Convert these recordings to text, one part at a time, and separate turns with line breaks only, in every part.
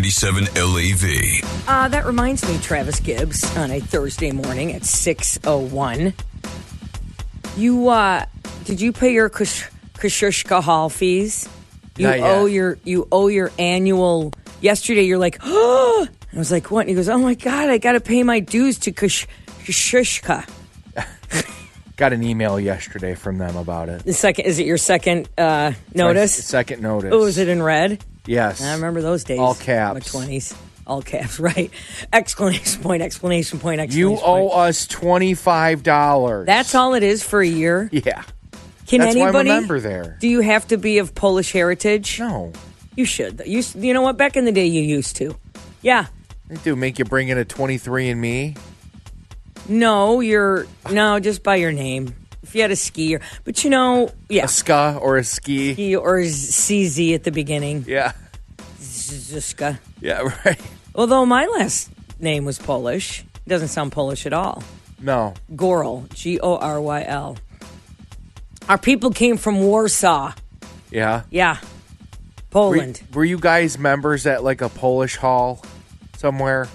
97 LAV.
That reminds me, Travis Gibbs, on a Thursday morning at 6:01. Did you pay your Kosciuszko Hall fees? You owe your annual. Yesterday, you're like, oh. I was like, what? And he goes, oh my God, I got to pay my dues to Kosciuszko.
Got an email yesterday from them about it.
Is it your second notice?
Second notice.
Oh, is it in red?
Yes.
I remember those days.
All caps.
My 20s. All caps, right. Exclamation point, exclamation point, exclamation
you
point.
owe us $25.
That's all it is for a year?
Yeah.
Can
That's
anybody?
why I'm a member there.
Do you have to be of Polish heritage?
No.
You should. You know what? Back in the day, you used to. Yeah.
They do make you bring in a 23andMe.
No, just by your name. If you had a ski but yeah.
A ska or a ski.
Ski or CZ at the beginning.
Yeah.
Zuzka.
Yeah, right.
Although my last name was Polish. It doesn't sound Polish at all.
No.
Goryl. Goryl. Our people came from Warsaw.
Yeah?
Yeah. Poland.
Were you guys members at like a Polish hall somewhere?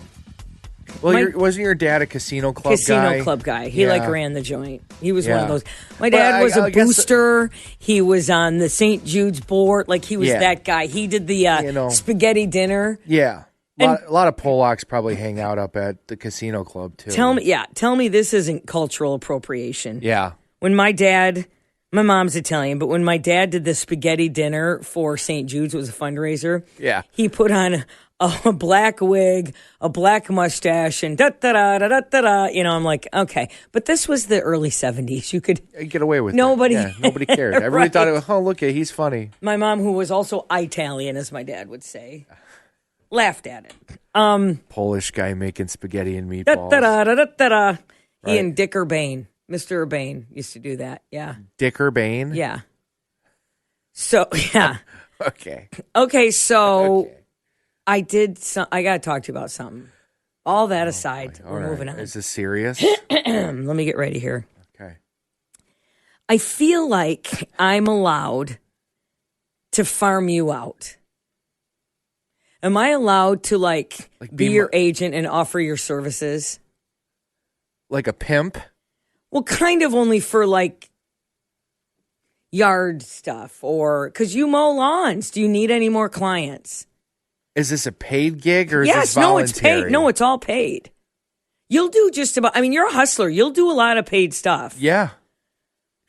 Well, wasn't your dad a casino club guy?
He ran the joint. He was one of those. My dad was a booster. He was on the St. Jude's board. Like he was that guy. He did the spaghetti dinner.
Yeah. A lot of Polacks probably hang out up at the casino club too.
Tell me this isn't cultural appropriation.
Yeah.
When my mom's Italian, but when my dad did the spaghetti dinner for St. Jude's, it was a fundraiser.
Yeah.
He put on a black wig, a black mustache, and da-da-da-da-da-da. I'm like, okay. But this was the early 70s. You could
get away with
nobody.
it. Nobody cared. Everybody thought, look, he's funny.
My mom, who was also Italian, as my dad would say, laughed at it.
Polish guy making spaghetti and meatballs.
Da-da-da-da-da-da. He and Dick Urbane. Mr. Urbane used to do that. Yeah.
Dick Urbane?
Yeah. So, yeah.
Okay,
so I got to talk to you about something. All that aside, we're moving on.
Is this serious?
Let me get ready here.
Okay.
I feel like I'm allowed to farm you out. Am I allowed to be your agent and offer your services?
Like a pimp?
Well, kind of only for yard stuff or because you mow lawns. Do you need any more clients?
Is this a paid gig or is this voluntary?
No, it's paid. No, it's all paid. You'll do just about, you're a hustler. You'll do a lot of paid stuff.
Yeah.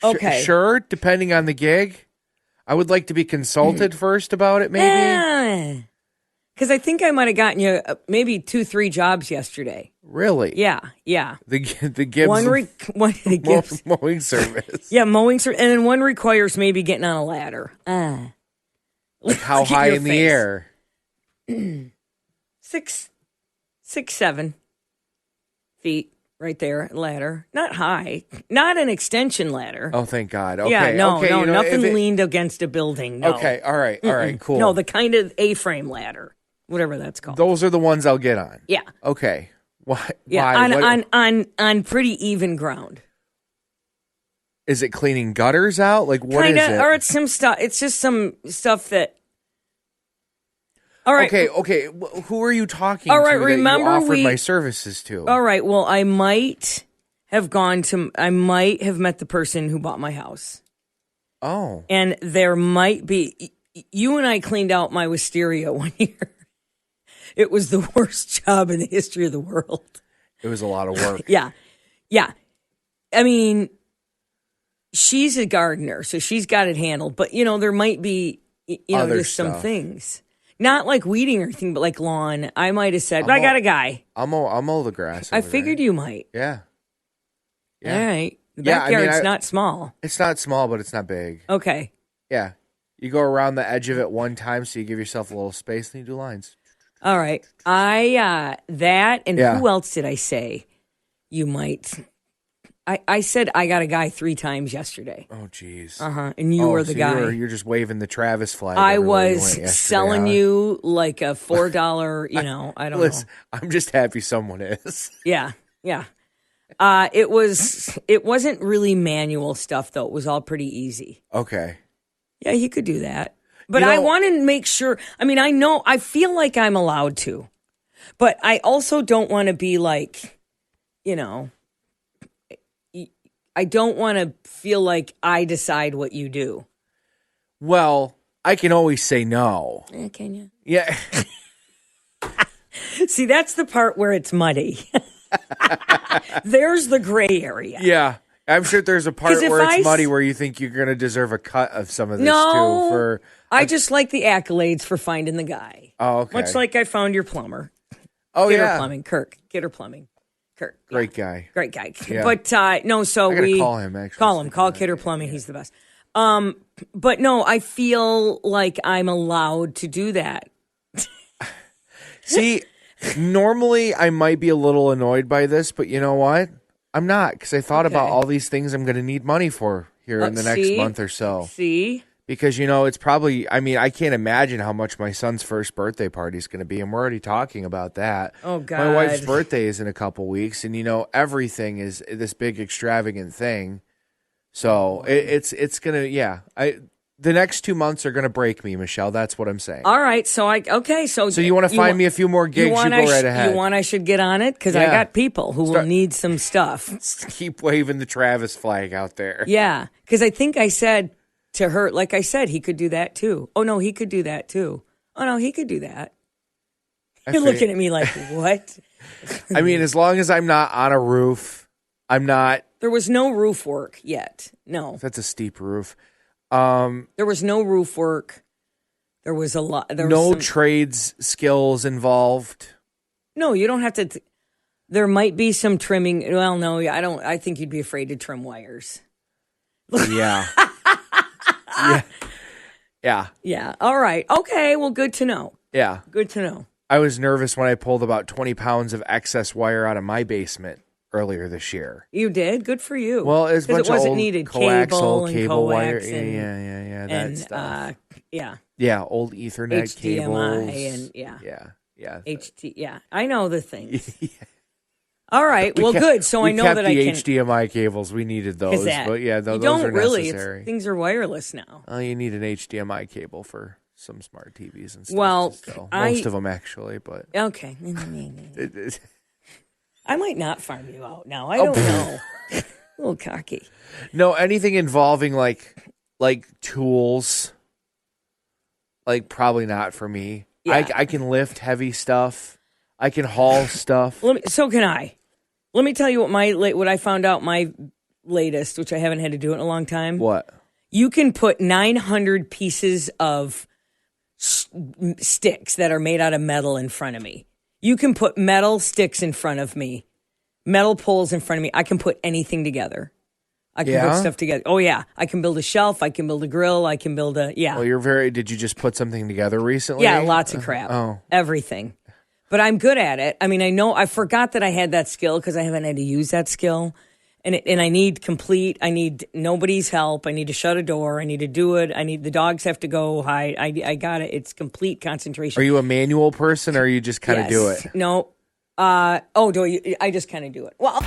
Okay.
Sure, depending on the gig. I would like to be consulted first about it, maybe.
Because I think I might have gotten you maybe 2-3 jobs yesterday.
Really?
Yeah.
The Gibbs
the Gibbs
mowing service.
Yeah, mowing service, and then one requires maybe getting on a ladder.
Like how high in the air?
6, 7 feet right there, ladder. Not high, not an extension ladder.
Oh, thank God. Okay.
Yeah, no,
okay,
nothing leaned against a building. No.
Okay, all right, cool.
No, the kind of A-frame ladder. Whatever that's called.
Those are the ones I'll get on.
Yeah.
Okay. Why?
Yeah,
why?
On pretty even ground.
Is it cleaning gutters out? Like what is it?
Or it's some stuff. It's just some stuff that. All right.
Okay. Who are you talking
all right,
to
remember
that you offered my services to?
All right. Well, I might have met the person who bought my house.
Oh.
And there might be. You and I cleaned out my wisteria one year. It was the worst job in the history of the world.
It was a lot of work.
Yeah. She's a gardener, so she's got it handled. But, there might be, just some things. Not like weeding or anything, but like lawn. I might have said, I got a guy.
I'll mow the grass.
I figured you might.
Yeah.
All right. The backyard's not small.
It's not small, but it's not big.
Okay.
Yeah. You go around the edge of it one time, so you give yourself a little space, and you do lines.
All right. Who else did I say you might? I said I got a guy 3 times yesterday.
Oh, jeez.
And you were the guy.
You're just waving the Travis flag.
I was selling you like a $4, I don't know.
I'm just happy someone is.
Yeah. It wasn't really manual stuff, though. It was all pretty easy.
Okay.
Yeah, you could do that. But I want to make sure. I mean, I feel like I'm allowed to, but I also don't want to be like, I don't want to feel like I decide what you do.
Well, I can always say no.
Can you?
Yeah.
See, that's the part where it's muddy. There's the gray area.
Yeah. I'm sure there's a part where it's muddy where you think you're going to deserve a cut of some of this too.
I just like the accolades for finding the guy.
Oh, okay.
Much like I found your plumber.
Oh,
Gitter Plumbing. Kirk. Gitter Plumbing. Kirk.
Great guy.
Great guy.
Yeah.
But no, so
I gotta call him, actually.
Call him. Call Kidder Plumbing. He's the best. But no, I feel like I'm allowed to do that.
See, normally I might be a little annoyed by this, but you know what? I'm not, because I thought about all these things I'm going to need money for here in the next month or so.
See?
Because, it's probably, I can't imagine how much my son's first birthday party is going to be, and we're already talking about that.
Oh, God.
My wife's birthday is in a couple weeks, and, everything is this big extravagant thing. So it's going to, the next 2 months are going to break me, Michelle. That's what I'm saying.
All right. So
So you want to find me a few more gigs? You go right ahead.
You want I should get on it? Because I got people who will need some stuff.
Keep waving the Travis flag out there.
Yeah. Because I think I said to her, like I said, he could do that too. Oh, no, he could do that too. Oh, no, he could do that. You're looking at me like, what?
As long as I'm not on a roof, I'm not.
There was no roof work yet. No.
That's a steep roof.
There was no roof work. There was a lot.
No trades skills involved.
No, you don't have to. There might be some trimming. Well, no, I don't. I think you'd be afraid to trim wires.
Yeah. Yeah.
Yeah. All right. Okay. Well, good to know.
Yeah.
Good to know.
I was nervous when I pulled about 20 pounds of excess wire out of my basement earlier this year.
You did? Good for you.
Well, it's a bunch
it wasn't
of old
needed
coaxial
cable
wire.
And,
Yeah. That stuff.
Yeah.
Yeah, old Ethernet
HDMI
cables.
And
Yeah.
HT. Yeah. I know the things. All right. Well, good. So I know that I can.
We kept the HDMI cables. We needed those. But yeah, those are necessary.
Things are wireless now.
Oh, you need an HDMI cable for some smart TVs and stuff.
Well,
most of them actually, but
okay. I might not farm you out now. I don't know. A little cocky.
No, anything involving like tools, like probably not for me. Yeah. I can lift heavy stuff. I can haul stuff.
So can I. Let me tell you what I found out my latest, which I haven't had to do it in a long time.
What?
You can put 900 pieces of sticks that are made out of metal in front of me. You can put metal sticks in front of me, metal poles in front of me. I can put anything together. I can put stuff together. Oh, yeah. I can build a shelf. I can build a grill. I can build a,
Well, did you just put something together recently?
Yeah, lots of crap. Everything. But I'm good at it. I forgot that I had that skill because I haven't had to use that skill. And I need nobody's help. I need to shut a door. I need to do it. The dogs have to go hide. I got it. It's complete concentration.
Are you a manual person or you just kind of do it?
No. I just kind of do it. Well,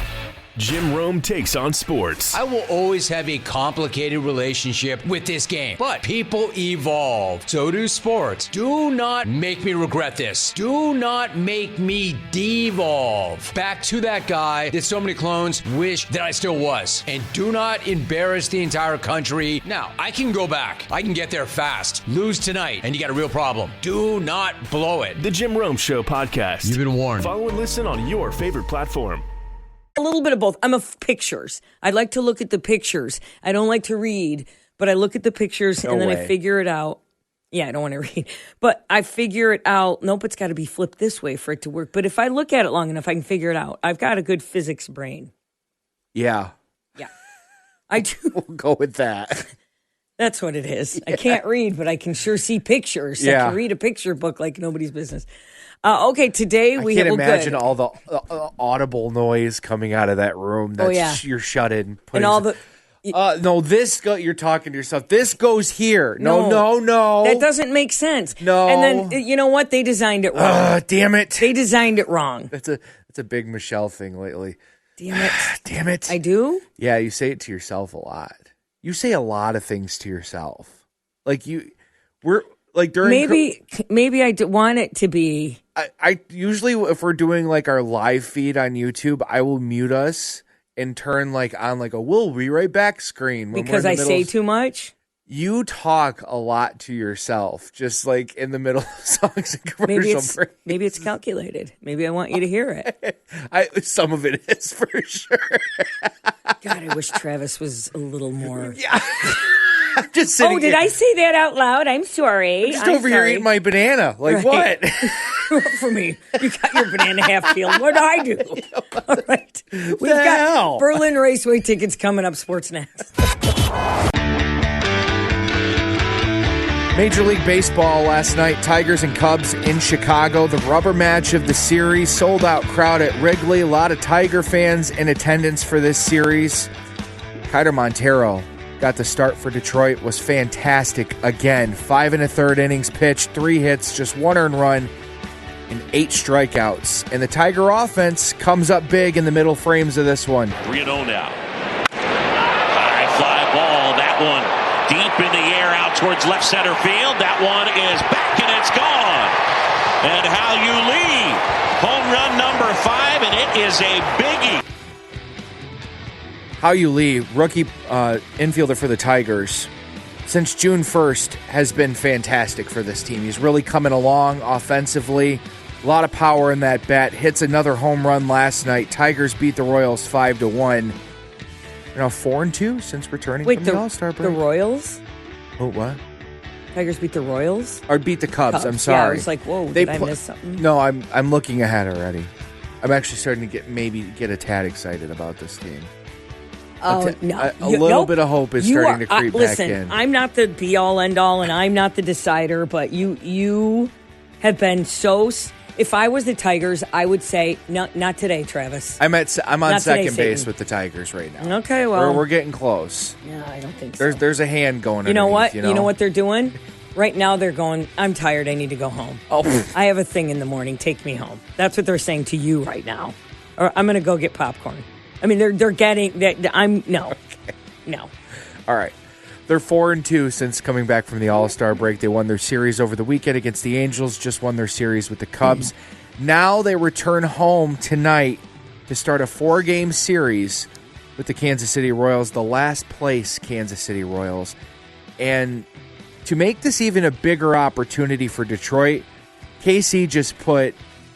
Jim Rome takes on sports.
I will always have a complicated relationship with this game, but people evolve. So do sports. Do not make me regret this. Do not make me devolve back to that guy that so many clones wish that I still was. And do not embarrass the entire country. Now, I can go back. I can get there fast. Lose tonight, and you got a real problem. Do not blow it.
The Jim Rome Show podcast.
You've been warned.
Follow and listen on your favorite platform.
A little bit of both. I'm pictures. I'd like to look at the pictures. I don't like to read, but I look at the pictures and then I figure it out. Yeah, I don't want to read, but I figure it out. Nope, it's got to be flipped this way for it to work. But if I look at it long enough, I can figure it out. I've got a good physics brain.
Yeah.
Yeah. I do.
We'll go with that.
That's what it is. Yeah. I can't read, but I can sure see pictures. I can read a picture book like nobody's business. Okay, today
I can't imagine all the audible noise coming out of that room. You're shut in.
And all the...
you're talking to yourself. This goes here. No.
That doesn't make sense.
No.
And then, you know what? They designed it wrong.
Damn it.
They designed it wrong.
That's a big Michelle thing lately.
Damn it.
Damn it.
I do?
Yeah, you say it to yourself a lot. You say a lot of things to yourself. Like we're like during
maybe I want it to be.
I usually, if we're doing like our live feed on YouTube, I will mute us and turn like on like a "we'll be right back" screen
Because I say too much.
You talk a lot to yourself, just like in the middle of songs and commercial breaks.
Maybe it's calculated. Maybe I want you to hear it.
Some of it is for sure.
God, I wish Travis was a little more.
Yeah. I'm just sitting
did I say that out loud? I'm sorry.
I'm just over here eating my banana. Like, what?
For me, you got your banana half peeled. What do I do? All right. We've got Berlin Raceway tickets coming up. Sports Next.
Major League Baseball last night, Tigers and Cubs in Chicago. The rubber match of the series, sold out crowd at Wrigley. A lot of Tiger fans in attendance for this series. Kiter Montero got the start for Detroit, was fantastic again. 5 1/3 innings pitched, 3 hits, just 1 earned run, and 8 strikeouts. And the Tiger offense comes up big in the middle frames of this one.
3-0 now. High fly ball, that one deep in the air out towards left center field. That one is back and it's gone. And Hal Lee, home run number 5, and it is a biggie.
Hal Lee, rookie infielder for the Tigers, since June 1st has been fantastic for this team. He's really coming along offensively. A lot of power in that bat. Hits another home run last night. Tigers beat the Royals 5-1. They're now 4-2 since returning from the All-Star break.
The Royals?
Oh, what?
Tigers beat the Royals?
Or beat the Cubs. I'm sorry.
Yeah, I was like, whoa, did I miss something?
No, I'm looking ahead already. I'm actually starting to get a tad excited about this team.
Oh, no.
A little bit of hope is starting to creep back in.
Listen, I'm not the be-all, end-all, and I'm not the decider, but you have been so... If I was the Tigers, I would say, no, not today, Travis.
I'm on second base
Satan.
with the Tigers right now.
Okay, well...
We're getting close.
Yeah, I don't think so.
There's a hand going
You know
underneath,
what? You know what they're doing? Right now they're going, I'm tired, I need to go home.
Oh.
I have a thing in the morning, take me home. That's what they're saying to you right now. Or I'm going to go get popcorn. I mean, they're getting that. No.
All right, they're 4-2 since coming back from the All-Star break. They won their series over the weekend against the Angels. Just won their series with the Cubs. Now they return home tonight to start a 4-game series with the Kansas City Royals, the last place Kansas City Royals. And to make this even a bigger opportunity for Detroit, KC just put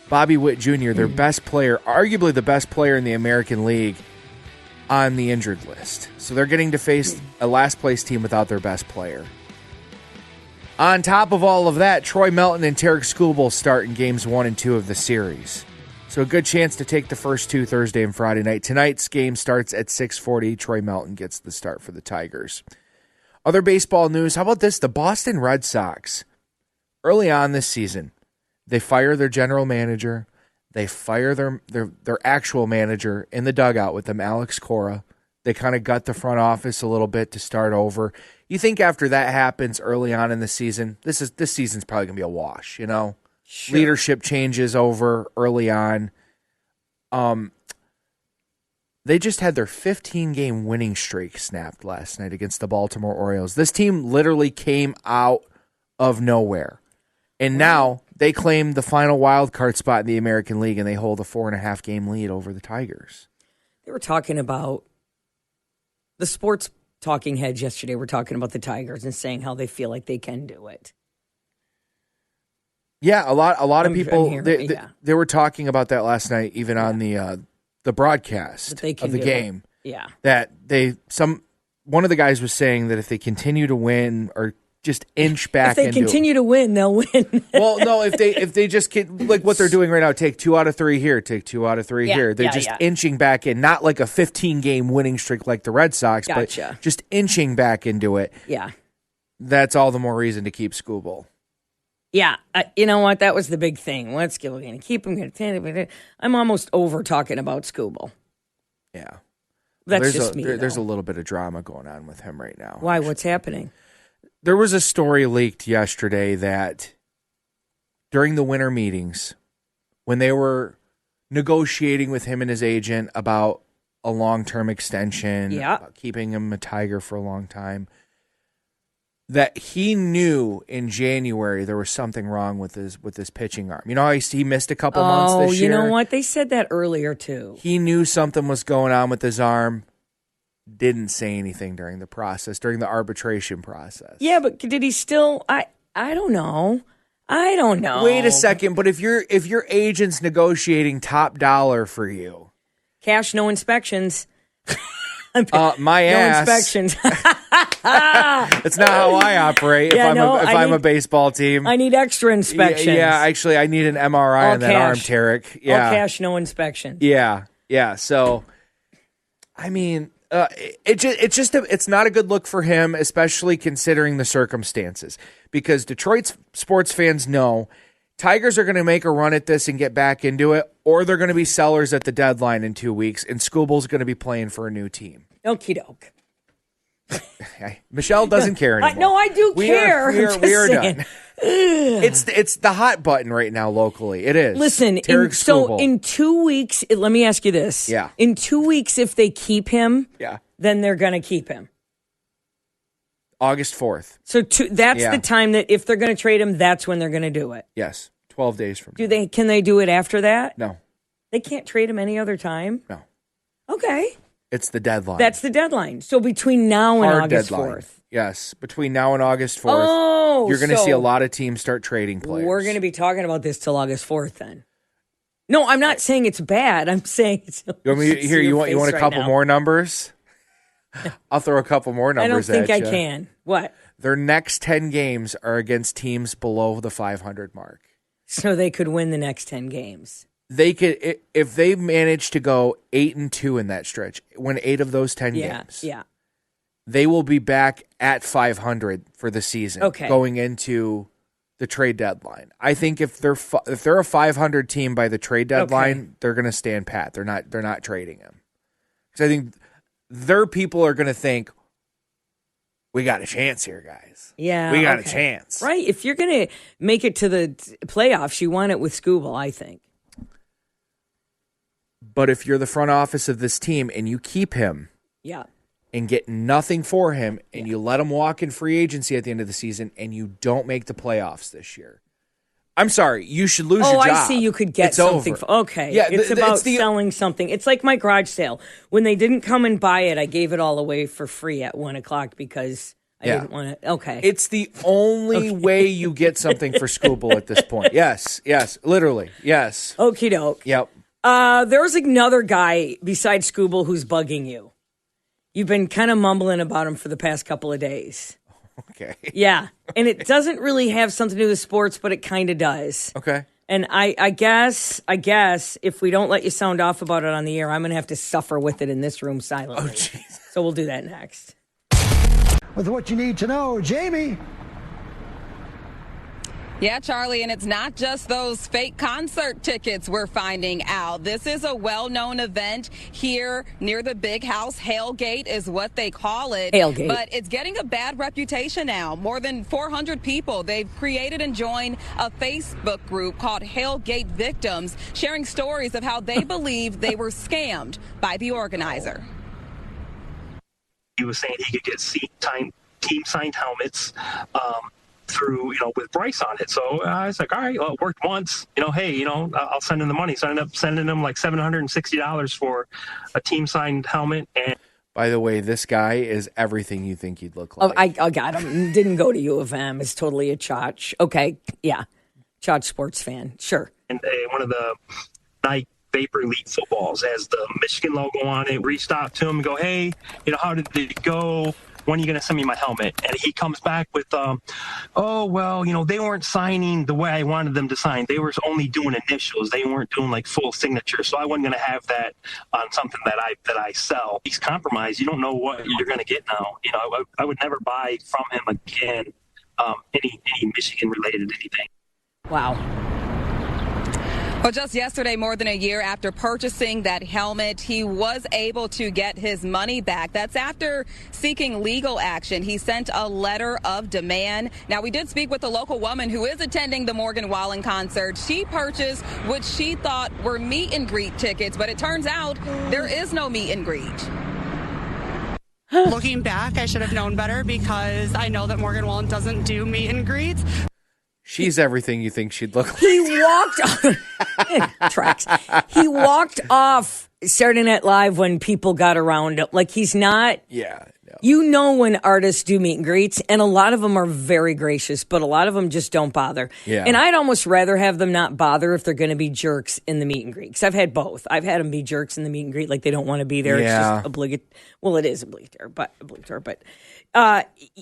Bobby Witt Jr., their best player, arguably the best player in the American League, on the injured list. So they're getting to face a last-place team without their best player. On top of all of that, Troy Melton and Tarek Skubal start in games 1 and 2 of the series. So a good chance to take the first 2 Thursday and Friday night. Tonight's game starts at 6:40. Troy Melton gets the start for the Tigers. Other baseball news, how about this? The Boston Red Sox, early on this season, they fire their general manager. They fire their actual manager in the dugout with them, Alex Cora. They kind of gut the front office a little bit to start over. You think after that happens early on in the season, this season's probably going to be a wash, you know? Sure. Leadership changes over early on. They just had their 15-game winning streak snapped last night against the Baltimore Orioles. This team literally came out of nowhere. And now they claim the final wild card spot in the American League, and they hold a 4.5-game lead over the Tigers.
They were talking about the sports talking heads yesterday. Were talking about the Tigers and saying how they feel like they can do it.
Yeah, a lot of people they were talking about that last night, even on the broadcast of the game.
Yeah,
that one of the guys was saying that if they continue to win or just inch back.
If they continue to win, they'll win.
Well, no, if they just like what they're doing right now, take 2 out of 3 here, take 2 out of 3 here. They're just inching back in, not like a 15-game winning streak like the Red Sox, but just inching back into it.
Yeah,
that's all the more reason to keep Skubal.
Yeah, you know what? That was the big thing. What's Skubal going to keep him? I'm almost over talking about Skubal.
Yeah,
that's just me.
There's a little bit of drama going on with him right now.
Why? What's happening?
There was a story leaked yesterday that during the winter meetings, when they were negotiating with him and his agent about a long-term extension, about keeping him a Tiger for a long time, that he knew in January there was something wrong with his pitching arm. You know how he missed a couple months this year?
Oh, you know what? They said that earlier, too.
He knew something was going on with his arm. Didn't say anything during the arbitration process.
Yeah, but did he still? I don't know. I don't know.
Wait a second, but if your agent's negotiating top dollar for you,
cash, no inspections.
My ass.
No inspections.
That's not how I operate.
Yeah,
if I'm a baseball team,
I need extra inspections.
Yeah, actually, I need an MRI
All
on that arm, Tarek. Yeah,
all cash, no inspection.
Yeah. So, I mean, it's not a good look for him, especially considering the circumstances. Because Detroit sports fans know Tigers are going to make a run at this and get back into it, or they're going to be sellers at the deadline in 2 weeks, and Skubal's going to be playing for a new team.
Okie doke.
Michelle doesn't care anymore.
No, I do care.
We are done. It's the hot button right now locally. It is.
Listen, so in 2 weeks, let me ask you this.
Yeah.
In 2 weeks, if they keep him, then they're going to keep him.
August 4th.
So that's the time that if they're going to trade him, that's when they're going to do it.
Yes, 12 days from now.
Can they do it after that?
No.
They can't trade him any other time?
No.
Okay.
It's the deadline.
That's the deadline. So between now and August 4th.
Yes, between now and August 4th, you're going to see a lot of teams start trading players.
We're going to be talking about this till August 4th then. No, I'm not saying it's bad. I'm saying it's...
You want a couple more numbers? I'll throw a couple more numbers at you.
I don't think I can. What?
Their next 10 games are against teams below the 500 mark.
So they could win the next 10 games.
They could, if they manage to go 8-2 in that stretch, win 8 of those 10 games.
Yeah.
They will be back at 500 for the season, going into the trade deadline. I think if they're a 500 team by the trade deadline, they're going to stand pat. They're not trading him. Because I think their people are going to think, we got a chance here, guys.
Yeah,
we got a chance,
right? If you're going to make it to the playoffs, you want it with Skubal, I think.
But if you're the front office of this team and you keep him, and get nothing for him, and you let him walk in free agency at the end of the season, and you don't make the playoffs this year, I'm sorry, you should lose your job.
I see. You could get something. Yeah, it's about selling something. It's like my garage sale. When they didn't come and buy it, I gave it all away for free at 1:00 because I didn't want to. Okay.
It's the only way you get something for Skubal at this point. Yes, literally, yes.
Okie doke.
Yep.
There's another guy besides Skubal who's bugging you. You've been kind of mumbling about him for the past couple of days.
Okay.
Yeah. And it doesn't really have something to do with sports, but it kind of does.
Okay.
And I guess if we don't let you sound off about it on the air, I'm going to have to suffer with it in this room silently.
Oh, jeez.
So we'll do that next.
With what you need to know, Jamie.
Yeah, Charlie, and it's not just those fake concert tickets we're finding out. This is a well-known event here near the Big House. Hailgate is what they call it.
Hailgate.
But it's getting a bad reputation now. More than 400 people. They've created and joined a Facebook group called Hailgate Victims, sharing stories of how they believe they were scammed by the organizer.
He was saying he could get team-signed helmets, through, with Bryce on it. So I was like, all right, well, it worked once, hey, I'll send him the money. So I ended up sending him like $760 for a team signed helmet. And
by the way, this guy is everything you think he'd look
like.
Oh,
I got him. Didn't go to U of M. Is totally a Chotch. Okay. Yeah. Chotch sports fan. Sure.
And one of the Nike Vapor Elite footballs has the Michigan logo on it. Reached out to him and go, hey, how did it go? When are you going to send me my helmet? And he comes back with, they weren't signing the way I wanted them to sign. They were only doing initials. They weren't doing like full signatures. So I wasn't going to have that on something that I sell. He's compromised. You don't know what you're going to get now. I would never buy from him again, any Michigan related anything.
Wow.
Well, just yesterday, more than a year after purchasing that helmet, he was able to get his money back. That's after seeking legal action. He sent a letter of demand. Now, we did speak with a local woman who is attending the Morgan Wallen concert. She purchased what she thought were meet and greet tickets, but it turns out there is no meet and greet.
Looking back, I should have known better because I know that Morgan Wallen doesn't do meet and greets.
She's everything you think she'd look like.
He walked tracks. He walked off Saturday Night Live when people got around him. Like, he's not.
Yeah. No.
You know when artists do meet and greets, and a lot of them are very gracious, but a lot of them just don't bother.
Yeah.
And I'd almost rather have them not bother if they're going to be jerks in the meet and greet. Because I've had both. I've had them be jerks in the meet and greet, like they don't want to be there.
Yeah.
It's just obligatory. Well, it is obligatory, but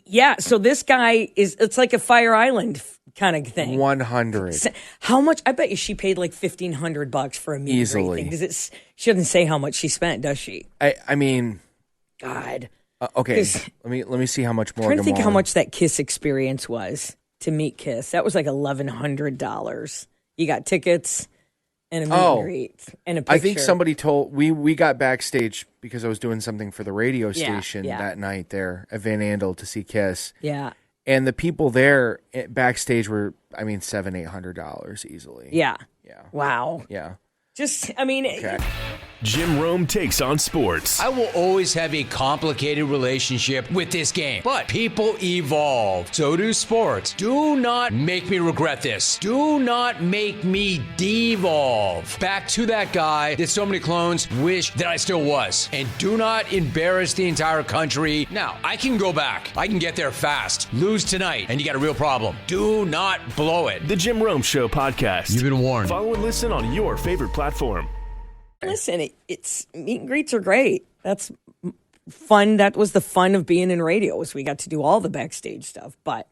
yeah. So this guy it's like a Fire Island kind of thing.
100.
How much? I bet you she paid like $1,500 for a meet
Easily.
and greet thing. She doesn't say how much she spent, does she?
I mean,
God.
Okay, let me see how much more.
I'm trying to think how much that Kiss experience was to meet Kiss. That was like $1,100. You got tickets and a meet and greet and a picture.
I think somebody told we got backstage because I was doing something for the radio station that night there at Van Andel to see Kiss.
Yeah.
And the people there backstage were, I mean, $700-800 easily.
Yeah.
Yeah.
Wow.
Yeah.
Just, I mean.
Okay.
Jim Rome takes on sports.
I will always have a complicated relationship with this game, but people evolve. So do sports. Do not make me regret this. Do not make me devolve back to that guy that so many clones wish that I still was. And do not embarrass the entire country. Now, I can go back. I can get there fast. Lose tonight, and you got a real problem. Do not blow it.
The Jim Rome Show podcast.
You've been warned.
Follow and listen on your favorite platform.
Listen, it's meet and greets are great. That's fun. That was the fun of being in radio, was we got to do all the backstage stuff. But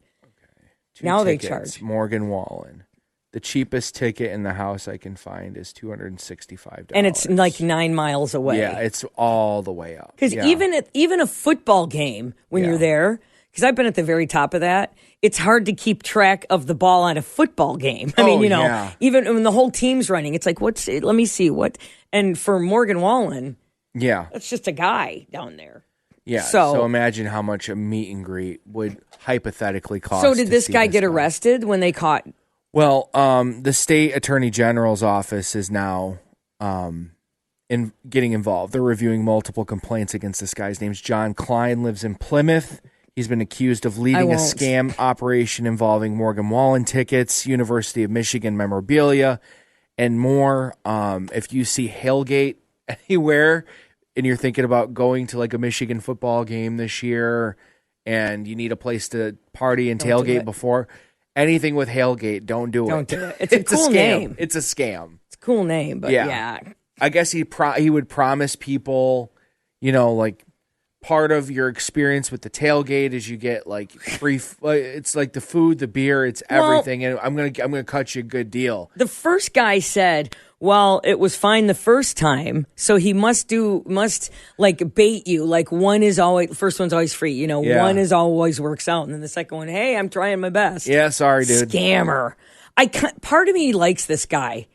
now they charge.
Morgan Wallen. The cheapest ticket in the house I can find is $265.
And it's like 9 miles away.
Yeah, it's all the way up.
Because even a football game, when you're there, because I've been at the very top of that, it's hard to keep track of the ball on a football game. I mean, even when the whole team's running, it's like, let me see what. And for Morgan Wallen, that's just a guy down there.
Yeah. So imagine how much a meet and greet would hypothetically cost.
So did this guy get arrested when they caught?
Well, the state attorney general's office is now getting involved. They're reviewing multiple complaints against this guy. His name's John Klein, lives in Plymouth. He's been accused of leading a scam operation involving Morgan Wallen tickets, University of Michigan memorabilia, and more. If you see Hailgate anywhere and you're thinking about going to like a Michigan football game this year and you need a place to party and tailgate before, anything with Hailgate, don't do it.
Don't do it. It's a cool
scam.
name.
It's a scam.
It's a cool name, but yeah.
I guess he would promise people, like part of your experience with the tailgate is you get like free. It's like the food, the beer, it's everything, and I'm gonna cut you a good deal.
The first guy said, "Well, it was fine the first time, so he must like bait you. Like first one's always free. One is always works out, and then the second one, hey, I'm trying my best.
Yeah, sorry, dude.
Scammer. Part of me likes this guy.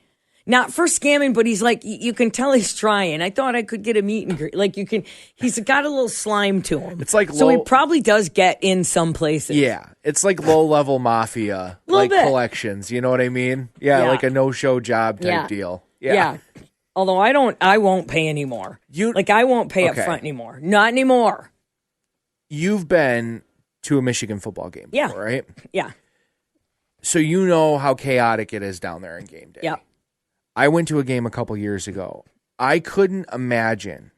Not for scamming, but he's like, you can tell he's trying. I thought I could get a meet and greet. Like he's got a little slime to him.
It's like
so he probably does get in some places.
Yeah, it's like low level mafia like collections. You know what I mean? Yeah, like a no show job type deal. Yeah.
Although I won't pay anymore. I won't pay up front anymore. Not anymore.
You've been to a Michigan football game before, right?
Yeah.
So you know how chaotic it is down there in game day.
Yeah.
I went to a game a couple years ago. I couldn't imagine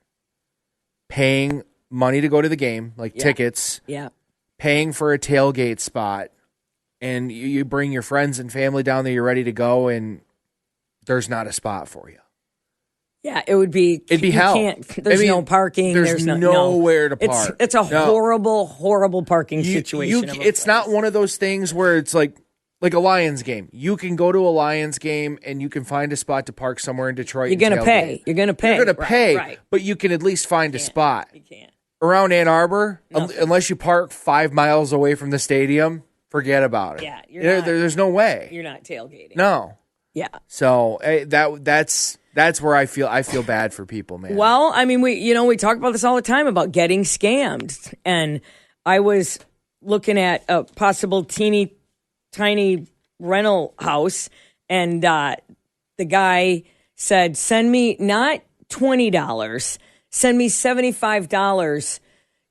paying money to go to the game, like tickets, paying for a tailgate spot, and you bring your friends and family down there, you're ready to go, and there's not a spot for you.
Yeah, it'd be hell. There's no parking.
There's nowhere to park.
It's a horrible, horrible parking situation.
It's not one of those things where it's like a Lions game. You can go to a Lions game and you can find a spot to park somewhere in Detroit.
You're going to pay. You're going to pay.
Right. But you can at least find a spot.
You can't.
Around Ann Arbor, unless you park 5 miles away from the stadium, forget about it.
Yeah,
there's no way.
You're not tailgating.
No.
Yeah.
So that's where I feel bad for people, man.
Well, I mean, we talk about this all the time about getting scammed, and I was looking at a possible teeny tiny rental house, and the guy said, send me not $20, send me $75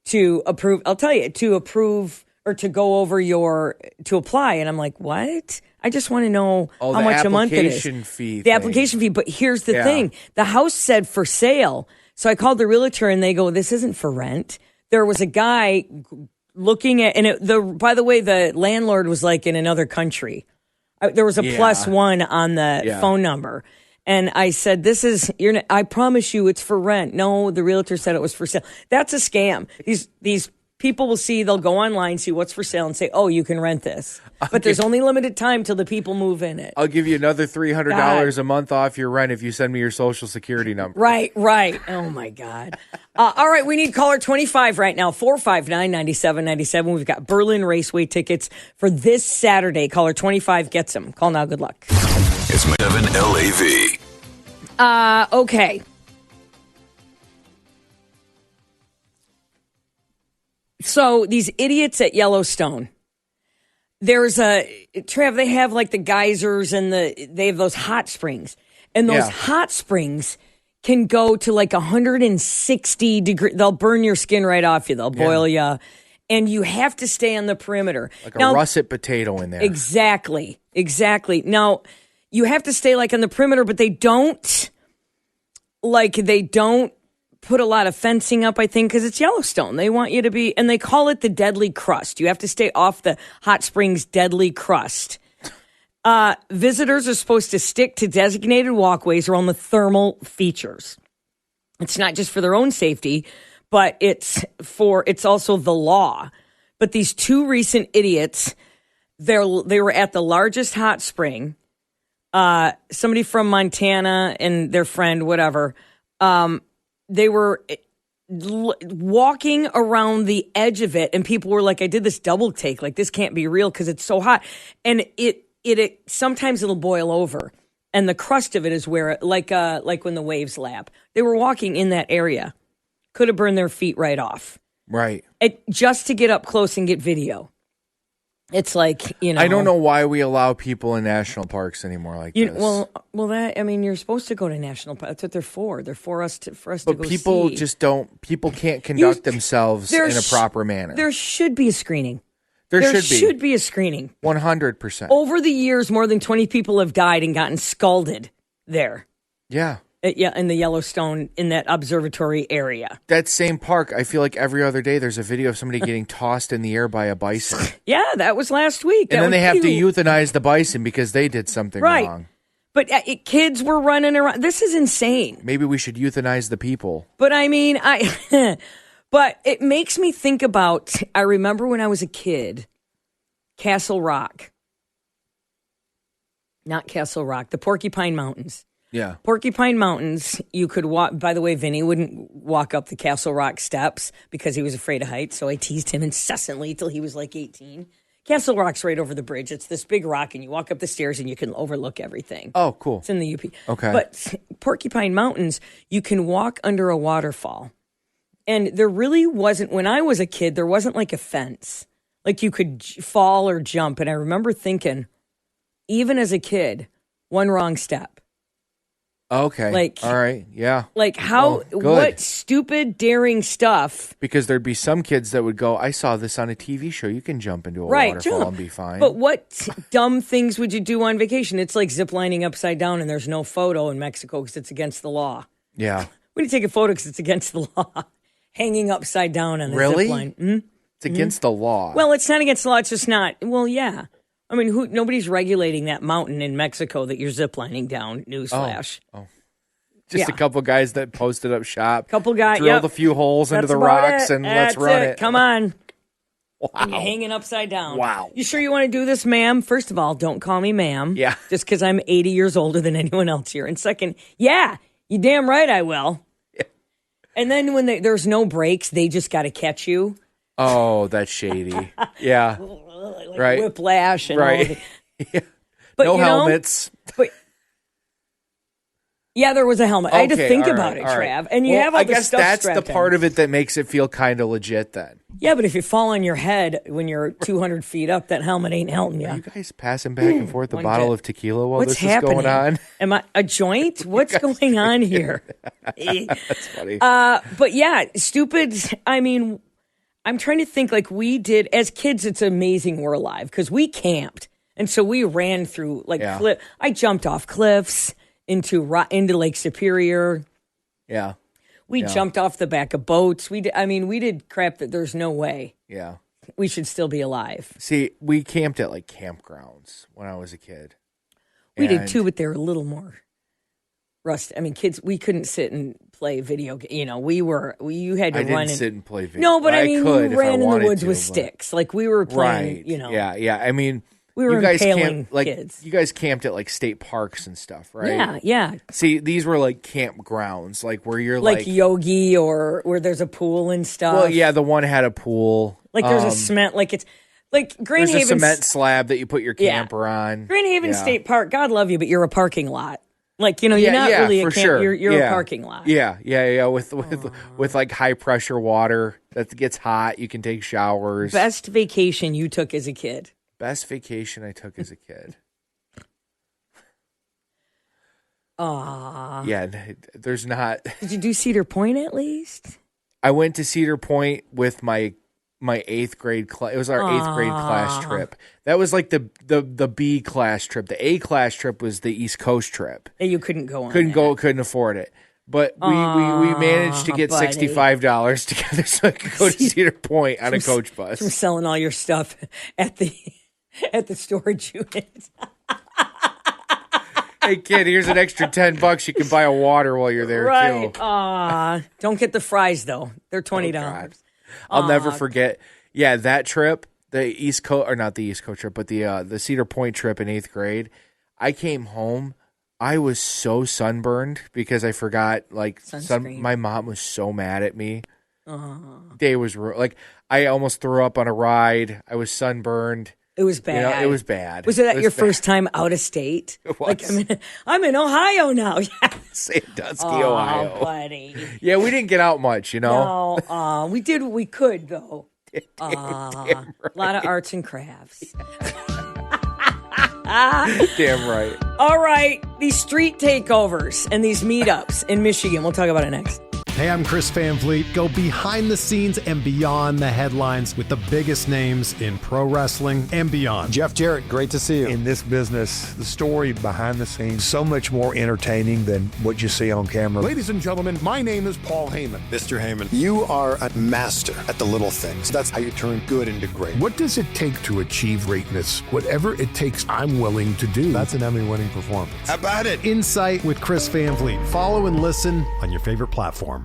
to approve. I'll tell you, to approve or to go over to apply. And I'm like, what? I just want to know how much a month it is. The application fee. But here's the thing. The house said for sale. So I called the realtor and they go, this isn't for rent. There was a guy looking at, and by the way, the landlord was like in another country. There was a +1 on the phone number. And I said, I promise you it's for rent. No, the realtor said it was for sale. That's a scam. These people will they'll go online, see what's for sale and say, oh, you can rent this. But there's only limited time till the people move in it.
I'll give you another $300 a month off your rent if you send me your social security number.
Right. Oh my God. All right. We need caller 25 right now. 459-9797. We've got Berlin Raceway tickets for this Saturday. Caller 25 gets them. Call now. Good luck.
It's 7 LAV.
Okay. So these idiots at Yellowstone, there's Trev, they have like the geysers and they have those hot springs. And those hot springs can go to like 160 degrees. They'll burn your skin right off you. They'll boil you. And you have to stay on the perimeter.
Like a russet potato in there.
Exactly. Now, you have to stay like on the perimeter, but they don't put a lot of fencing up, I think, because it's Yellowstone. They want you to be, and they call it the deadly crust. You have to stay off the hot springs deadly crust. Visitors are supposed to stick to designated walkways around the thermal features. It's not just for their own safety, but it's also the law. But these two recent idiots, they were at the largest hot spring. Somebody from Montana and their friend, whatever, they were walking around the edge of it, and people were like, I did this double take, like this can't be real because it's so hot. And it sometimes it'll boil over, and the crust of it is where like when the waves lap. They were walking in that area. Could have burned their feet right off. Right. Just to get up close and get video. It's like,
I don't know why we allow people in national parks anymore like this.
Well, you're supposed to go to national parks. That's what they're for. They're for us to go see.
But people just don't. People can't conduct themselves in a proper manner.
There should be a screening.
There
should be a screening.
100%.
Over the years, more than 20 people have died and gotten scalded there.
Yeah.
In the Yellowstone, in that observatory area.
That same park, I feel like every other day there's a video of somebody getting tossed in the air by a bison.
Yeah, that was last week.
And then they have to euthanize the bison because they did something wrong.
But kids were running around. This is insane.
Maybe we should euthanize the people.
But I mean, but it makes me think about, I remember when I was a kid, Castle Rock. Not Castle Rock, the Porcupine Mountains.
Yeah.
Porcupine Mountains, you could walk. By the way, Vinny wouldn't walk up the Castle Rock steps because he was afraid of heights. So I teased him incessantly till he was like 18. Castle Rock's right over the bridge. It's this big rock, and you walk up the stairs and you can overlook everything.
Oh, cool.
It's in the UP.
Okay.
But Porcupine Mountains, you can walk under a waterfall. And there really wasn't, when I was a kid, there wasn't like a fence. Like you could fall or jump. And I remember thinking, even as a kid, one wrong step.
Okay. All right. Yeah.
Like what stupid, daring stuff.
Because there'd be some kids that would go, I saw this on a TV show. You can jump into a waterfall and be fine.
But what dumb things would you do on vacation? It's like ziplining upside down, and there's no photo in Mexico because it's against the law.
Yeah.
We need to take a photo because it's against the law. Hanging upside down on the zipline. Mm-hmm.
It's against the law.
Well, it's not against the law. It's just not. Well, yeah. I mean, nobody's regulating that mountain in Mexico that you're ziplining down. Newsflash.
Oh. Just a couple guys that posted up shop.
Couple guys.
Drilled a few holes into the rocks and let's run it.
Come on.
Wow.
And you're hanging upside down.
Wow.
You sure you want to do this, ma'am? First of all, don't call me ma'am.
Yeah.
Just because I'm 80 years older than anyone else here. And second, yeah, you damn right I will. Yeah. And then when there's no brakes, they just got to catch you.
Oh, that's shady. Yeah.
Like right. Whiplash and all
yeah.
But,
no helmets.
But yeah, there was a helmet. I had to think about it, Trav.
Right.
And you have all this stuff
that's the part of it that makes it feel kind of legit then.
Yeah, but if you fall on your head when you're 200 feet up, that helmet ain't helping you.
Are you guys passing back and forth a bottle of tequila while
What's
this is going on?
Am I a joint? What's going on here?
That's funny.
But yeah, stupid. I mean, I'm trying to think like we did as kids. It's amazing we're alive because we camped. And so we ran through I jumped off cliffs into Lake Superior.
Yeah.
We jumped off the back of boats. We did crap that there's no way.
Yeah.
We should still be alive.
See, we camped at like campgrounds when I was a kid.
We did too, but they were a little more rusty. I mean, kids, we couldn't sit and play video games. You know, you had to run.
I didn't sit and play video.
No, but I mean, we ran in the woods with
but...
sticks. Like we were playing,
right.
you know.
Yeah. I mean,
we were impaling kids.
You guys camped at like state parks and stuff, right?
Yeah.
See, these were like campgrounds, like where you're
like Yogi or where there's a pool and stuff.
Well, yeah, the one had a pool.
Like there's a cement, like it's like Grand Haven.
There's a cement slab that you put your camper on.
Grand Haven State Park, God love you, but you're a parking lot. Like, you know, you're not really a camp.
Sure.
You're a parking lot.
Yeah. With like high pressure water that gets hot, you can take showers.
Best vacation you took as a kid.
Best vacation I took as a kid. Yeah, there's not.
Did you do Cedar Point at least?
I went to Cedar Point with my 8th grade class. It was our 8th grade class trip. That was like the B class trip. The A class trip was the East Coast trip.
That you couldn't go on.
Couldn't afford it. But we managed to get $65 together so I could go to Cedar Point on a coach bus.
From selling all your stuff at the storage unit.
Hey kid, here's an extra $10. You can buy a water while you're there
too. Don't get the fries though. They're $20.
I'll never forget. Yeah, that trip, the East Coast, or not the East Coast trip, but the Cedar Point trip in 8th grade. I came home. I was so sunburned because I forgot my mom was so mad at me. Day was I almost threw up on a ride. I was sunburned.
It was bad.
You know, it was bad.
Was it your first time out of state?
It was.
Like, I'm in Ohio now.
Sandusky, Ohio.
Oh, buddy.
Yeah, we didn't get out much, you know.
No, we did what we could, though.
Damn
right. A lot of arts and crafts.
Damn right.
All right, these street takeovers and these meetups in Michigan. We'll talk about it next.
Hey, I'm Chris Van Vliet. Go behind the scenes and beyond the headlines with the biggest names in pro wrestling and beyond.
Jeff Jarrett, great to see you.
In this business, the story behind the scenes, so much more entertaining than what you see on camera.
Ladies and gentlemen, my name is Paul Heyman.
Mr. Heyman, you are a master at the little things. That's how you turn good into great.
What does it take to achieve greatness? Whatever it takes, I'm willing to do.
That's an Emmy-winning performance.
How about it?
Insight with Chris Van Vliet. Follow and listen on your favorite platform.